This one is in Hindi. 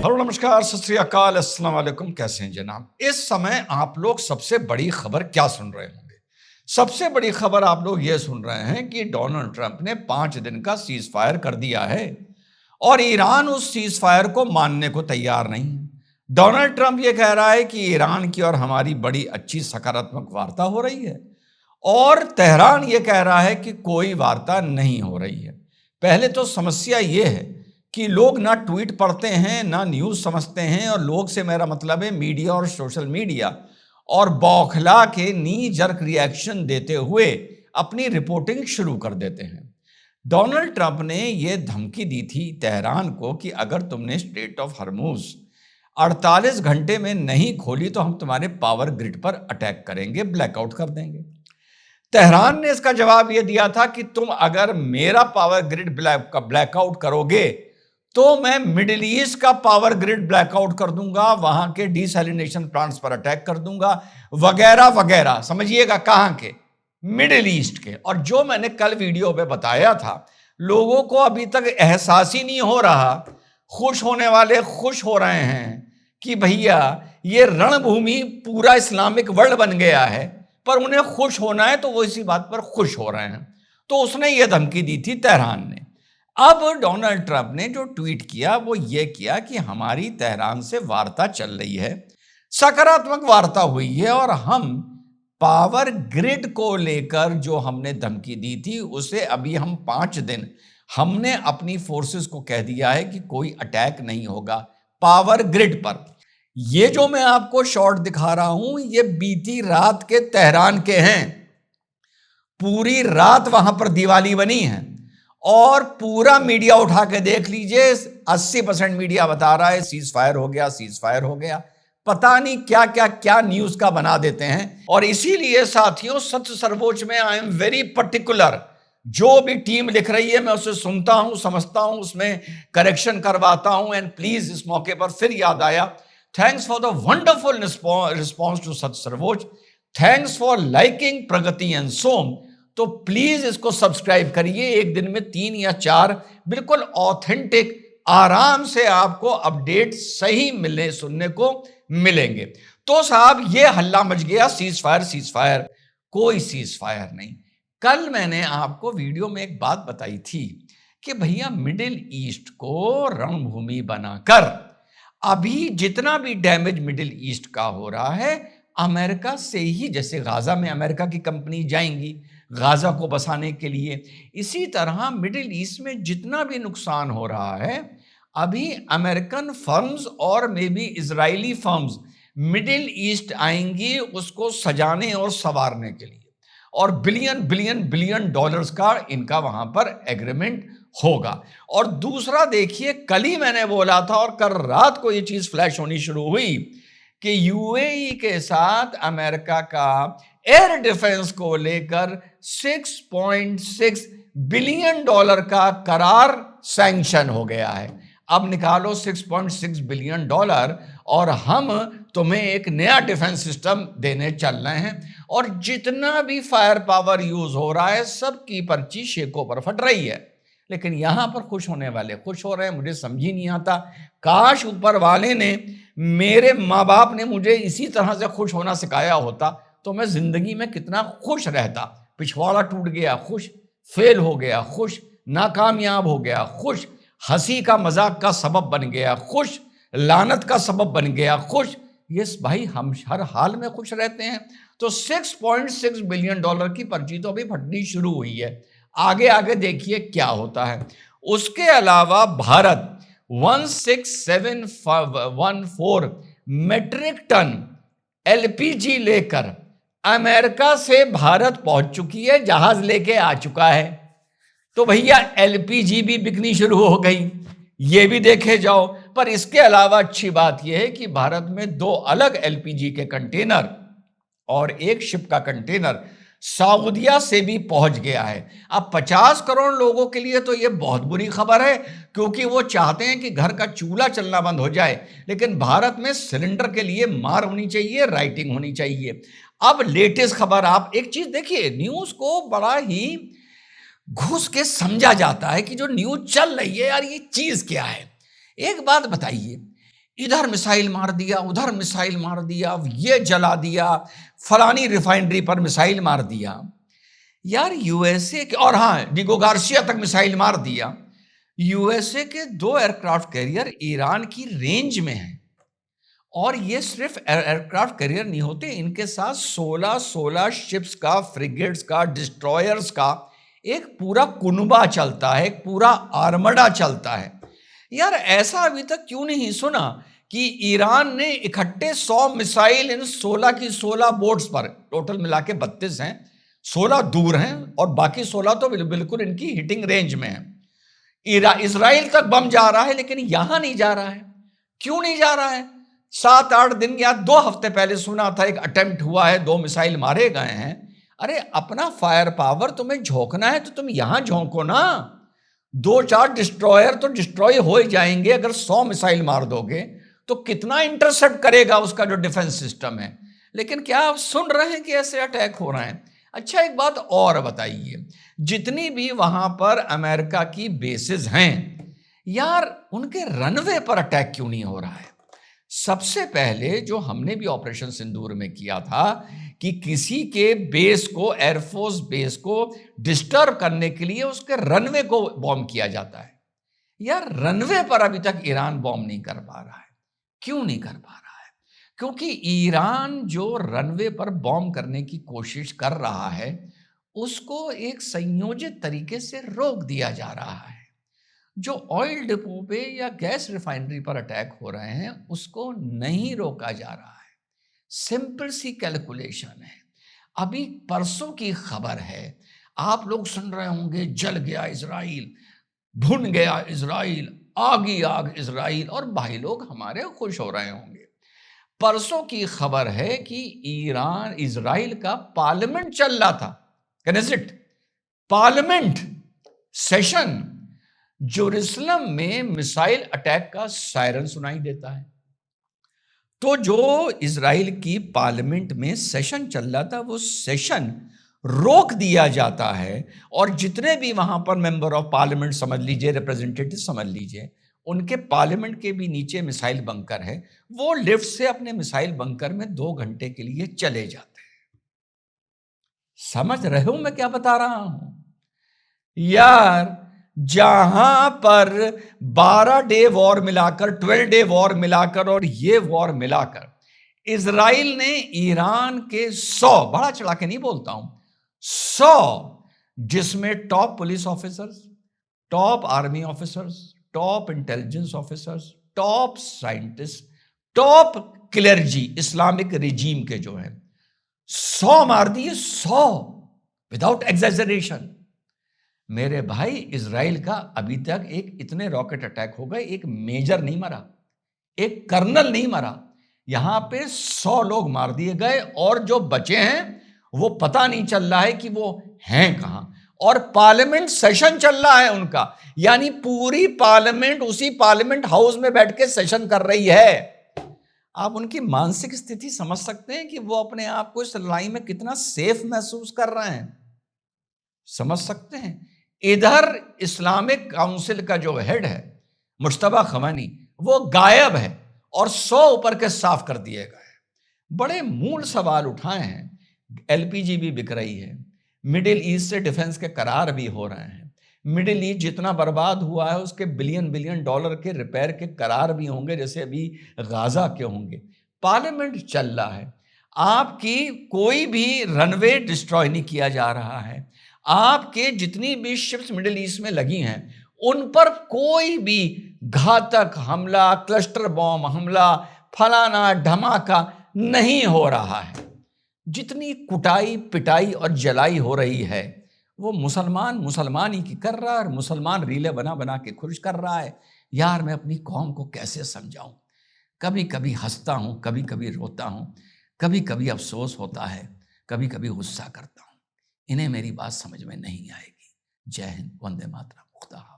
हेलो नमस्कार सत श्री अकाल अस्सलाम वालेकुम। कैसे हैं जनाब? इस समय आप लोग सबसे बड़ी खबर क्या सुन रहे होंगे? सबसे बड़ी खबर आप लोग ये सुन रहे हैं कि डोनाल्ड ट्रंप ने 5 दिन का सीज फायर कर दिया है और ईरान उस सीज फायर को मानने को तैयार नहीं है। डोनाल्ड ट्रंप ये कह रहा है कि ईरान की और हमारी बड़ी अच्छी सकारात्मक वार्ता हो रही है और तेहरान ये कह रहा है कि कोई वार्ता नहीं हो रही है। पहले तो समस्या ये है कि लोग ना ट्वीट पढ़ते हैं ना न्यूज़ समझते हैं, और लोग से मेरा मतलब है मीडिया और सोशल मीडिया, और बौखला के नी जर्क रिएक्शन देते हुए अपनी रिपोर्टिंग शुरू कर देते हैं। डोनाल्ड ट्रंप ने यह धमकी दी थी तेहरान को कि अगर तुमने स्ट्रेट ऑफ हॉर्मुज 48 घंटे में नहीं खोली तो हम तुम्हारे पावर ग्रिड पर अटैक करेंगे, ब्लैकआउट कर देंगे। तेहरान ने इसका जवाब यह दिया था कि तुम अगर मेरा पावर ग्रिड ब्लैकआउट करोगे तो मैं मिडिल ईस्ट का पावर ग्रिड ब्लैकआउट कर दूंगा, वहां के डिसैलिनेशन प्लांट्स पर अटैक कर दूंगा, वगैरह वगैरह। समझिएगा, कहां के? मिडिल ईस्ट के। और जो मैंने कल वीडियो में बताया था, लोगों को अभी तक एहसास ही नहीं हो रहा। खुश होने वाले खुश हो रहे हैं कि भैया ये रणभूमि पूरा इस्लामिक वर्ल्ड बन गया है, पर उन्हें खुश होना है तो वो इसी बात पर खुश हो रहे हैं। तो उसने ये धमकी दी थी तेहरान ने। अब डोनाल्ड ट्रंप ने जो ट्वीट किया वो ये किया कि हमारी तेहरान से वार्ता चल रही है, सकारात्मक वार्ता हुई है, और हम पावर ग्रिड को लेकर जो हमने धमकी दी थी उसे अभी हम 5 दिन हमने अपनी फोर्सेस को कह दिया है कि कोई अटैक नहीं होगा पावर ग्रिड पर। ये जो मैं आपको शॉट दिखा रहा हूं ये बीती रात के तेहरान के हैं। पूरी रात वहां पर दिवाली बनी है और पूरा मीडिया उठा के देख लीजिए, 80% मीडिया बता रहा है सीज फायर हो गया, सीज फायर हो गया। पता नहीं क्या क्या क्या न्यूज का बना देते हैं। और इसीलिए साथियों, सत्य सर्वोच्च में आई एम वेरी पर्टिकुलर। जो भी टीम लिख रही है मैं उसे सुनता हूं, समझता हूं, उसमें करेक्शन करवाता हूं। एंड प्लीज इस मौके पर फिर याद आया, thanks for the wonderful response to Satya Sarvochch, thanks for liking Pragati and Som. तो प्लीज इसको सब्सक्राइब करिए। एक दिन में 3 या 4 बिल्कुल ऑथेंटिक, आराम से आपको अपडेट सही मिलने सुनने को मिलेंगे। तो साहब ये हल्ला मच गया, सीज फायर सीज फायर। कोई सीज फायर नहीं। कल मैंने आपको वीडियो में एक बात बताई थी कि भैया मिडिल ईस्ट को रणभूमि बनाकर अभी जितना भी डैमेज मिडिल ईस्ट का हो रहा है, अमेरिका से ही, जैसे गाजा में अमेरिका की कंपनी जाएंगी गाजा को बसाने के लिए, इसी तरह मिडिल ईस्ट में जितना भी नुकसान हो रहा है अभी अमेरिकन फर्म्स और may be Israeli firms middle east आएंगी उसको सजाने और संवारने के लिए, और बिलियन बिलियन बिलियन डॉलर्स का इनका वहां पर एग्रीमेंट होगा। और दूसरा देखिए, कल ही मैंने बोला था और कल रात को ये चीज फ्लैश होनी शुरू हुई कि यूएई के साथ अमेरिका का एयर डिफेंस को लेकर 6.6 बिलियन डॉलर का करार सैंक्शन हो गया है। अब निकालो 6.6 बिलियन डॉलर और हम तुम्हें एक नया डिफेंस सिस्टम देने चल रहे हैं, और जितना भी फायर पावर यूज हो रहा है सबकी पर्ची शेकों पर फट रही है। लेकिन यहां पर खुश होने वाले खुश हो रहे हैं। मुझे समझ ही नहीं आता, काश ऊपर वाले ने, मेरे माँ बाप ने मुझे इसी तरह से खुश होना सिखाया होता तो मैं जिंदगी में कितना खुश रहता। पिछवाड़ा टूट गया खुश, फेल हो गया खुश, नाकामयाब हो गया खुश, हंसी का मजाक का सबब बन गया खुश, लानत का सबब बन गया खुश। यस भाई, हम हर हाल में खुश रहते हैं। तो 6.6 बिलियन डॉलर की पर्ची तो अभी फटनी शुरू हुई है, आगे आगे देखिए क्या होता है। उसके अलावा भारत 16714 मेट्रिक टन एलपीजी लेकर अमेरिका से भारत पहुंच चुकी है, जहाज लेके आ चुका है। तो भैया एलपीजी भी बिकनी शुरू हो गई, ये भी देखे जाओ। पर इसके अलावा अच्छी बात यह है कि भारत में 2 अलग एलपीजी के कंटेनर और एक शिप का कंटेनर सऊदिया से भी पहुंच गया है। अब 50 करोड़ लोगों के लिए तो यह बहुत बुरी खबर है, क्योंकि वो चाहते हैं कि घर का चूल्हा चलना बंद हो जाए, लेकिन भारत में सिलेंडर के लिए मार होनी चाहिए, राइटिंग होनी चाहिए। अब लेटेस्ट खबर, आप एक चीज देखिए, न्यूज को बड़ा ही घुस के समझा जाता है कि जो न्यूज चल रही है यार ये चीज क्या है। एक बात बताइए, इधर मिसाइल मार दिया, उधर मिसाइल मार दिया, ये जला दिया, फलानी रिफाइनरी पर मिसाइल मार दिया। यार यूएसए के, और हाँ डिगो गार्सिया तक मिसाइल मार दिया। यूएसए के 2 एयरक्राफ्ट कैरियर ईरान की रेंज में हैं, और ये सिर्फ एयरक्राफ्ट कैरियर नहीं होते, इनके साथ 16 शिप्स का, फ्रिगेट्स का, डिस्ट्रॉयर्स का एक पूरा कुनबा चलता है, एक पूरा आर्मडा चलता है। यार ऐसा अभी तक क्यों नहीं सुना कि ईरान ने इकट्ठे 100 मिसाइल इन 16 की 16 बोट्स पर, टोटल मिला के 32 हैं, 16 दूर हैं और बाकी 16 तो बिल्कुल इनकी हिटिंग रेंज में है। इजराइल तक बम जा रहा है, लेकिन यहां नहीं जा रहा है। क्यों नहीं जा रहा है? 7-8 दिन या 2 हफ्ते पहले सुना था एक अटेम्प्ट हुआ है, 2 मिसाइल मारे गए हैं। अरे अपना फायर पावर तुम्हें झोंकना है तो तुम यहां झोंको ना। 2-4 डिस्ट्रॉयर तो डिस्ट्रॉय हो ही जाएंगे। अगर 100 मिसाइल मार दोगे तो कितना इंटरसेप्ट करेगा उसका जो डिफेंस सिस्टम है। लेकिन क्या आप सुन रहे हैं कि ऐसे अटैक हो रहे हैं? अच्छा एक बात और बताइए, जितनी भी वहां पर अमेरिका की बेसिस हैं, यार उनके रनवे पर अटैक क्यों नहीं हो रहा है? सबसे पहले जो हमने भी ऑपरेशन सिंदूर में किया था कि किसी के बेस को, एयरफोर्स बेस को डिस्टर्ब करने के लिए उसके रनवे को बॉम्ब किया जाता है। यार रनवे पर अभी तक ईरान बॉम्ब नहीं कर पा रहा है। क्यों नहीं कर पा रहा है? क्योंकि ईरान जो रनवे पर बॉम्ब करने की कोशिश कर रहा है, उसको एक संयोजित तरीके से रोक दिया जा रहा है। जो ऑयल डिपो पे या गैस रिफाइनरी पर अटैक हो रहे हैं, उसको नहीं रोका जा रहा है। सिंपल सी कैलकुलेशन है। अभी परसों की खबर है, आप लोग सुन रहे होंगे, जल गया इजराइल, भुन गया इजराइल, आग ही आग इजराइल, और भाई लोग हमारे खुश हो रहे होंगे। परसों की खबर है कि ईरान, इजराइल का पार्लियामेंट चल रहा था, कनेसेट पार्लियामेंट सेशन, जेरूसलम में मिसाइल अटैक का सायरन सुनाई देता है। तो जो इजराइल की पार्लियामेंट में सेशन चल रहा था, वो सेशन रोक दिया जाता है, और जितने भी वहां पर मेंबर ऑफ पार्लियामेंट समझ लीजिए, रिप्रेजेंटेटिव समझ लीजिए, उनके पार्लियामेंट के भी नीचे मिसाइल बंकर है, वो लिफ्ट से अपने मिसाइल बंकर में 2 घंटे के लिए चले जाते हैं। समझ रहे हो मैं क्या बता रहा हूं? यार जहां पर 12 डे वॉर मिलाकर, 12 डे वॉर मिलाकर और ये वॉर मिलाकर इजराइल ने ईरान के 100, बड़ा चढ़ा के नहीं बोलता हूं, 100, जिसमें top police officers, top army officers, top intelligence officers, top scientist, top clergy, Islamic regime के जो है, 100 मार दिए, 100, विदाउट एग्जैजरेशन। मेरे भाई इजराइल का अभी तक एक इतने रॉकेट अटैक हो गए, एक मेजर नहीं मरा, एक कर्नल नहीं मरा। यहां पे 100 लोग मार दिए गए, और जो बचे हैं वो पता नहीं चल रहा है कि वो हैं कहां। और पार्लियामेंट सेशन चल रहा है उनका, यानी पूरी पार्लियामेंट उसी पार्लियामेंट हाउस में बैठ के सेशन कर रही है। आप उनकी मानसिक स्थिति समझ सकते हैं कि वो अपने आप को इस लड़ाई में कितना सेफ महसूस कर रहे हैं? समझ सकते हैं? इधर इस्लामिक काउंसिल का जो हेड है मुश्तबा खमानी, वो गायब है, और 100 ऊपर के साफ कर दिए गए। बड़े मूल सवाल उठाए हैं। एलपीजी भी बिक रही है, मिडिल ईस्ट से डिफेंस के करार भी हो रहे हैं, मिडिल ईस्ट जितना बर्बाद हुआ है उसके बिलियन बिलियन डॉलर के रिपेयर के करार भी होंगे, जैसे अभी गाजा के होंगे। पार्लियामेंट चल रहा है, आपकी कोई भी रनवे डिस्ट्रॉय नहीं किया जा रहा है, आपके जितनी भी शिप्स मिडिल ईस्ट में लगी हैं उन पर कोई भी घातक हमला, क्लस्टर बॉम्ब हमला, फलाना धमाका नहीं हो रहा है। जितनी कुटाई, पिटाई और जलाई हो रही है, वो मुसलमान ही की कर रहा है, और मुसलमान रीले बना बना के खुश कर रहा है। यार मैं अपनी कौम को कैसे समझाऊं? कभी कभी हंसता हूं, कभी कभी रोता हूं, कभी कभी अफसोस होता है, कभी कभी गुस्सा करता हूं। इन्हें मेरी बात समझ में नहीं आएगी। जय हिंद, वंदे मातरम, खुदा हाफिज़।